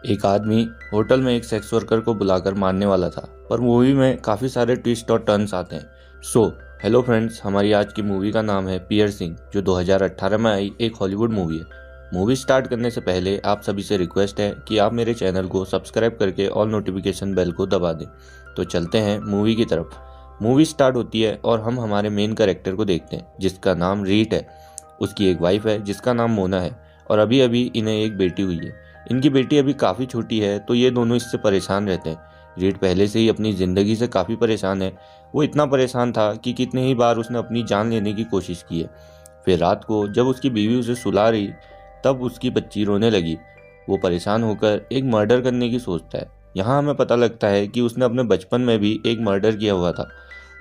एक आदमी होटल में एक सेक्स वर्कर को बुलाकर मारने वाला था, पर मूवी में काफ़ी सारे ट्विस्ट और टर्न्स आते हैं। हेलो फ्रेंड्स, हमारी आज की मूवी का नाम है पियर्सिंग, जो 2018 में आई एक हॉलीवुड मूवी है। मूवी स्टार्ट करने से पहले आप सभी से रिक्वेस्ट है कि आप मेरे चैनल को सब्सक्राइब करके ऑल नोटिफिकेशन बेल को दबा दें। तो चलते हैं मूवी की तरफ। मूवी स्टार्ट होती है और हम हमारे मेन कैरेक्टर को देखते हैं, जिसका नाम रीट है। उसकी एक वाइफ है जिसका नाम मोना है, और अभी अभी इन्हें एक बेटी हुई है। इनकी बेटी अभी काफ़ी छोटी है, तो ये दोनों इससे परेशान रहते हैं। रीड पहले से ही अपनी ज़िंदगी से काफ़ी परेशान है। वो इतना परेशान था कि कितने ही बार उसने अपनी जान लेने की कोशिश की है। फिर रात को जब उसकी बीवी उसे सुला रही, तब उसकी बच्ची रोने लगी। वो परेशान होकर एक मर्डर करने की सोचता है। यहाँ हमें पता लगता है कि उसने अपने बचपन में भी एक मर्डर किया हुआ था।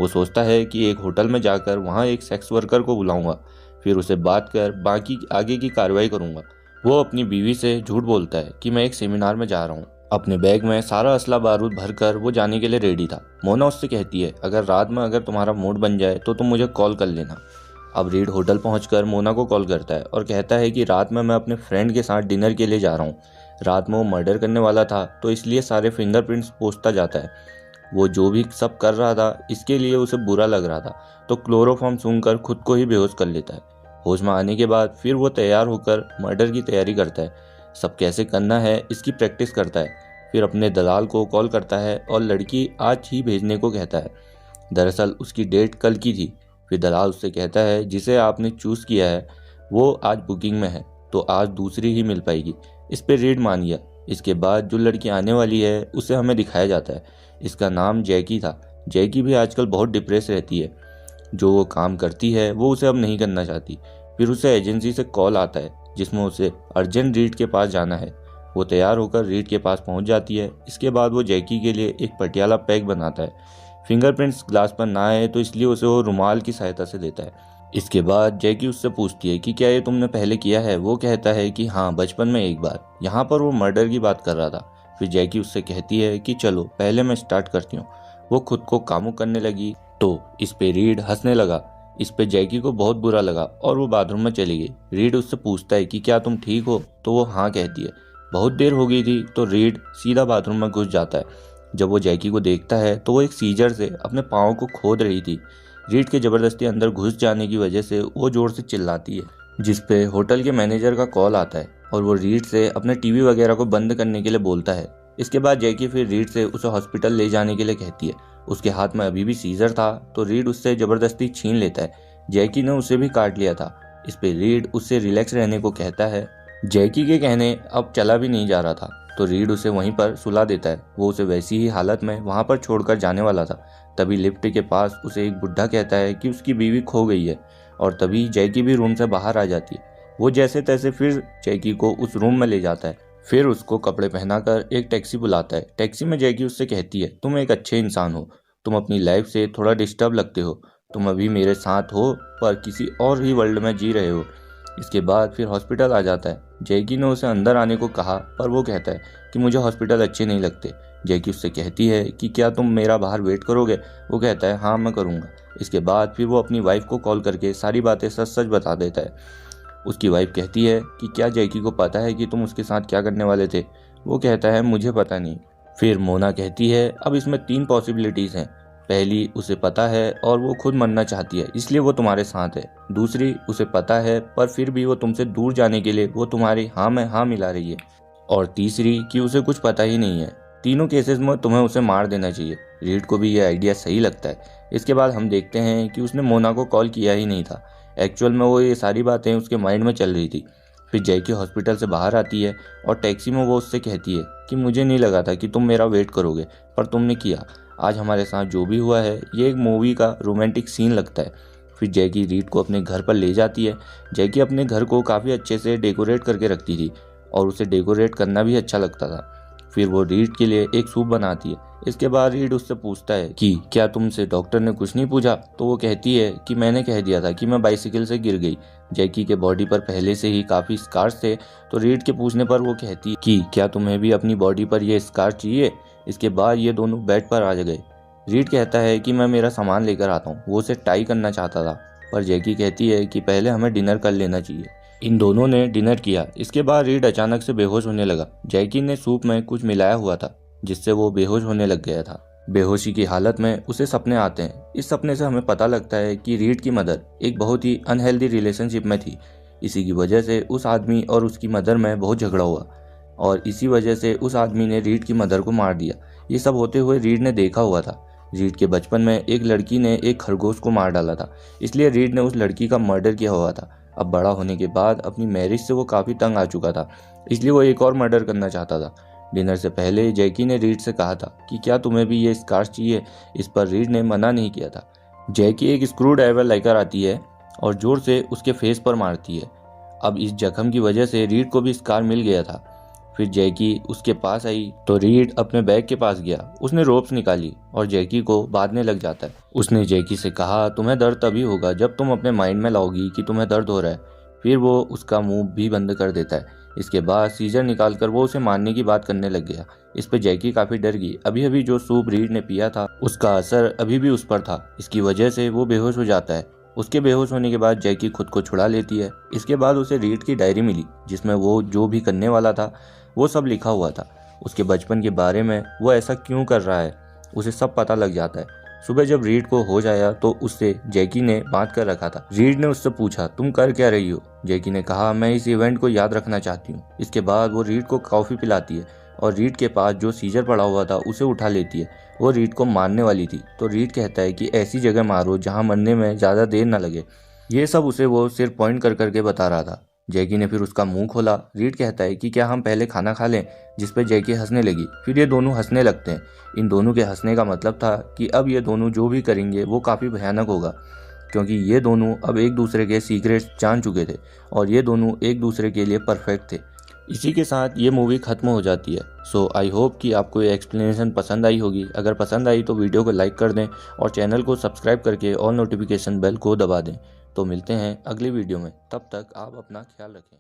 वो सोचता है कि एक होटल में जाकर वहाँ एक सेक्स वर्कर को बुलाऊंगा, फिर उसे बात कर बाकी आगे की कार्रवाई करूंगा। वो अपनी बीवी से झूठ बोलता है कि मैं एक सेमिनार में जा रहा हूँ। अपने बैग में सारा असला बारूद भरकर वो जाने के लिए रेडी था। मोना उससे कहती है, अगर रात में अगर तुम्हारा मूड बन जाए तो तुम मुझे कॉल कर लेना। अब रीड होटल पहुंचकर मोना को कॉल करता है और कहता है कि रात में मैं अपने फ्रेंड के साथ डिनर के लिए जा रहा हूँ। रात में वो मर्डर करने वाला था, तो इसलिए सारे फिंगरप्रिंट्स पोंछता जाता है। वो जो भी सब कर रहा था, इसके लिए उसे बुरा लग रहा था, तो क्लोरोफॉर्म सूंघकर खुद को ही बेहोश कर लेता है। होश में आने के बाद फिर वो तैयार होकर मर्डर की तैयारी करता है। सब कैसे करना है इसकी प्रैक्टिस करता है। फिर अपने दलाल को कॉल करता है और लड़की आज ही भेजने को कहता है। दरअसल उसकी डेट कल की थी। फिर दलाल उससे कहता है, जिसे आपने चूज़ किया है वो आज बुकिंग में है, तो आज दूसरी ही मिल पाएगी। इस पर रीड मान गया। इसके बाद जो लड़की आने वाली है उसे हमें दिखाया जाता है। इसका नाम जैकी था। जैकी भी आजकल बहुत डिप्रेस रहती है। जो वो काम करती है वो उसे अब नहीं करना चाहती। फिर उसे एजेंसी से कॉल आता है, जिसमें उसे अर्जेंट रीड के पास जाना है। वो तैयार होकर रीड के पास पहुंच जाती है। इसके बाद वो जैकी के लिए एक पटियाला पैक बनाता है। फिंगरप्रिंट्स ग्लास पर ना आए तो इसलिए उसे वो रुमाल की सहायता से देता है। इसके बाद जैकी उससे पूछती है कि क्या ये तुमने पहले किया है। वो कहता है कि हाँ, बचपन में एक बार। यहाँ पर वो मर्डर की बात कर रहा था। फिर जैकी उससे कहती है कि चलो पहले मैं स्टार्ट करती हूँ। वो खुद को काबू करने लगी, तो इस पे रीड हंसने लगा। इस पे जैकी को बहुत बुरा लगा और वो बाथरूम में चली गई। रीड उससे पूछता है कि क्या तुम ठीक हो, तो वो हाँ कहती है। बहुत देर हो गई थी, तो रीड सीधा बाथरूम में घुस जाता है। जब वो जैकी को देखता है तो वो एक सीजर से अपने पाँव को खोद रही थी। रीड के ज़बरदस्ती अंदर घुस जाने की वजह से वो ज़ोर से चिल्लाती है, जिस पे होटल के मैनेजर का कॉल आता है और वो रीड से अपने टीवी वगैरह को बंद करने के लिए बोलता है। इसके बाद जैकी फिर रीड से उसे हॉस्पिटल ले जाने के लिए कहती है। उसके हाथ में अभी भी सीजर था, तो रीड उससे ज़बरदस्ती छीन लेता है। जैकी ने उसे भी काट लिया था। इस पे रीड उससे रिलैक्स रहने को कहता है। जैकी के कहने अब चला भी नहीं जा रहा था, तो रीड उसे वहीं पर सुला देता है। वो उसे वैसी ही हालत में वहाँ पर छोड़कर जाने वाला था। तभी लिफ्ट के पास उसे एक बुढ़ा कहता है कि उसकी बीवी खो गई है, और तभी जैकी भी रूम से बाहर आ जाती है। वो जैसे तैसे फिर जैकी को उस रूम में ले जाता है। फिर उसको कपड़े पहनाकर एक टैक्सी बुलाता है। टैक्सी में जैकी उससे कहती है, तुम एक अच्छे इंसान हो, तुम अपनी लाइफ से थोड़ा डिस्टर्ब लगते हो, तुम अभी मेरे साथ हो पर किसी और ही वर्ल्ड में जी रहे हो। इसके बाद फिर हॉस्पिटल आ जाता है। जैकी ने उसे अंदर आने को कहा, पर वो कहता है कि मुझे हॉस्पिटल अच्छे नहीं लगते। जैकी उससे कहती है कि क्या तुम मेरा बाहर वेट करोगे। वो कहता है, हाँ मैं करूँगा। इसके बाद फिर वो अपनी वाइफ को कॉल करके सारी बातें सच सच बता देता है। उसकी वाइफ कहती है कि क्या जैकी को पता है कि तुम उसके साथ क्या करने वाले थे। वो कहता है, मुझे पता नहीं। फिर मोना कहती है, अब इसमें 3 पॉसिबिलिटीज़ हैं। पहली, उसे पता है और वो खुद मरना चाहती है, इसलिए वो तुम्हारे साथ है। दूसरी, उसे पता है पर फिर भी वो तुमसे दूर जाने के लिए वो तुम्हारी हाँ में हाँ मिला रही है। और तीसरी, कि उसे कुछ पता ही नहीं है। तीनों केसेस में तुम्हें उसे मार देना चाहिए। रीड को भी ये आइडिया सही लगता है। इसके बाद हम देखते हैं कि उसने मोना को कॉल किया ही नहीं था। एक्चुअल में वो ये सारी बातें उसके माइंड में चल रही थी। फिर जैकी हॉस्पिटल से बाहर आती है और टैक्सी में वो उससे कहती है कि मुझे नहीं लगा था कि तुम मेरा वेट करोगे, पर तुमने किया। आज हमारे साथ जो भी हुआ है ये एक मूवी का रोमांटिक सीन लगता है। फिर जैकी रीड को अपने घर पर ले जाती है। जैकी अपने घर को काफ़ी अच्छे से डेकोरेट करके रखती थी और उसे डेकोरेट करना भी अच्छा लगता था। फिर वो रीड के लिए एक सूप बनाती है। इसके बाद रीड उससे पूछता है कि क्या तुमसे डॉक्टर ने कुछ नहीं पूछा। तो वो कहती है कि मैंने कह दिया था कि मैं बाइसिकल से गिर गई। जैकी के बॉडी पर पहले से ही काफ़ी स्कार्स थे, तो रीड के पूछने पर वो कहती कि क्या तुम्हें भी अपनी बॉडी पर ये स्कार चाहिए। इसके बाद ये दोनों बेड पर आ गए। रीड कहता है कि मैं मेरा सामान लेकर आता हूँ। वो उसे टाई करना चाहता था, पर जैकी कहती है कि पहले हमें डिनर कर लेना चाहिए। इन दोनों ने डिनर किया। इसके बाद रीड अचानक से बेहोश होने लगा। जैकी ने सूप में कुछ मिलाया हुआ था जिससे वो बेहोश होने लग गया था। बेहोशी की हालत में उसे सपने आते हैं। इस सपने से हमें पता लगता है कि रीड की मदर एक बहुत ही अनहेल्दी रिलेशनशिप में थी। इसी की वजह से उस आदमी और उसकी मदर में बहुत झगड़ा हुआ और इसी वजह से उस आदमी ने रीड की मदर को मार दिया। ये सब होते हुए रीड ने देखा हुआ था। रीड के बचपन में एक लड़की ने एक खरगोश को मार डाला था, इसलिए रीड ने उस लड़की का मर्डर किया हुआ था। अब बड़ा होने के बाद अपनी मैरिज से वो काफ़ी तंग आ चुका था, इसलिए वो एक और मर्डर करना चाहता था। डिनर से पहले जैकी ने रीड से कहा था कि क्या तुम्हें भी ये स्कार्स चाहिए। इस पर रीड ने मना नहीं किया था। जैकी एक स्क्रू ड्राइवर लेकर आती है और जोर से उसके फेस पर मारती है। अब इस जख्म की वजह से रीड को भी स्कार मिल गया था। फिर जैकी उसके पास आई तो रीड अपने बैग के पास गया। उसने रोप्स निकाली और जैकी को बांधने लग जाता है। उसने जैकी से कहा, तुम्हें दर्द तभी होगा जब तुम अपने माइंड में लाओगी कि तुम्हें दर्द हो रहा है। फिर वो उसका मुंह भी बंद कर देता है। इसके बाद सीजर निकालकर वो उसे मारने की बात करने लग गया। इस पर जैकी काफी डर गई। अभी अभी जो सूप रीड ने पिया था उसका असर अभी भी उस पर था। इसकी वजह से वो बेहोश हो जाता है। उसके बेहोश होने के बाद जैकी खुद को छुड़ा लेती है। इसके बाद उसे रीड की डायरी मिली जिसमें वो जो भी करने वाला था वो सब लिखा हुआ था। उसके बचपन के बारे में, वो ऐसा क्यों कर रहा है, उसे सब पता लग जाता है। सुबह जब रीड को होश आया तो उससे जैकी ने बांध कर रखा था। रीड ने उससे पूछा, तुम कर क्या रही हो? जैकी ने कहा, मैं इस इवेंट को याद रखना चाहती हूँ। इसके बाद वो रीड को कॉफी पिलाती है और रीड के पास जो सीजर पड़ा हुआ था उसे उठा लेती है। वो रीड को मारने वाली थी तो रीड कहता है कि ऐसी जगह मारो जहाँ मरने में ज़्यादा देर न लगे। ये सब उसे वो सिर्फ पॉइंट कर करके बता रहा था। जैकी ने फिर उसका मुंह खोला। रीड कहता है कि क्या हम पहले खाना खा लें, जिस पर जैकी हंसने लगी। फिर ये दोनों हंसने लगते हैं। इन दोनों के हंसने का मतलब था कि अब ये दोनों जो भी करेंगे वो काफ़ी भयानक होगा, क्योंकि ये दोनों अब एक दूसरे के सीक्रेट्स जान चुके थे और ये दोनों एक दूसरे के लिए परफेक्ट थे। इसी के साथ ये मूवी खत्म हो जाती है। सो आई होप कि आपको ये एक्सप्लेनेशन पसंद आई होगी। अगर पसंद आई तो वीडियो को लाइक कर दें और चैनल को सब्सक्राइब करके ऑल नोटिफिकेशन बेल को दबा दें। तो मिलते हैं अगली वीडियो में, तब तक आप अपना ख्याल रखें।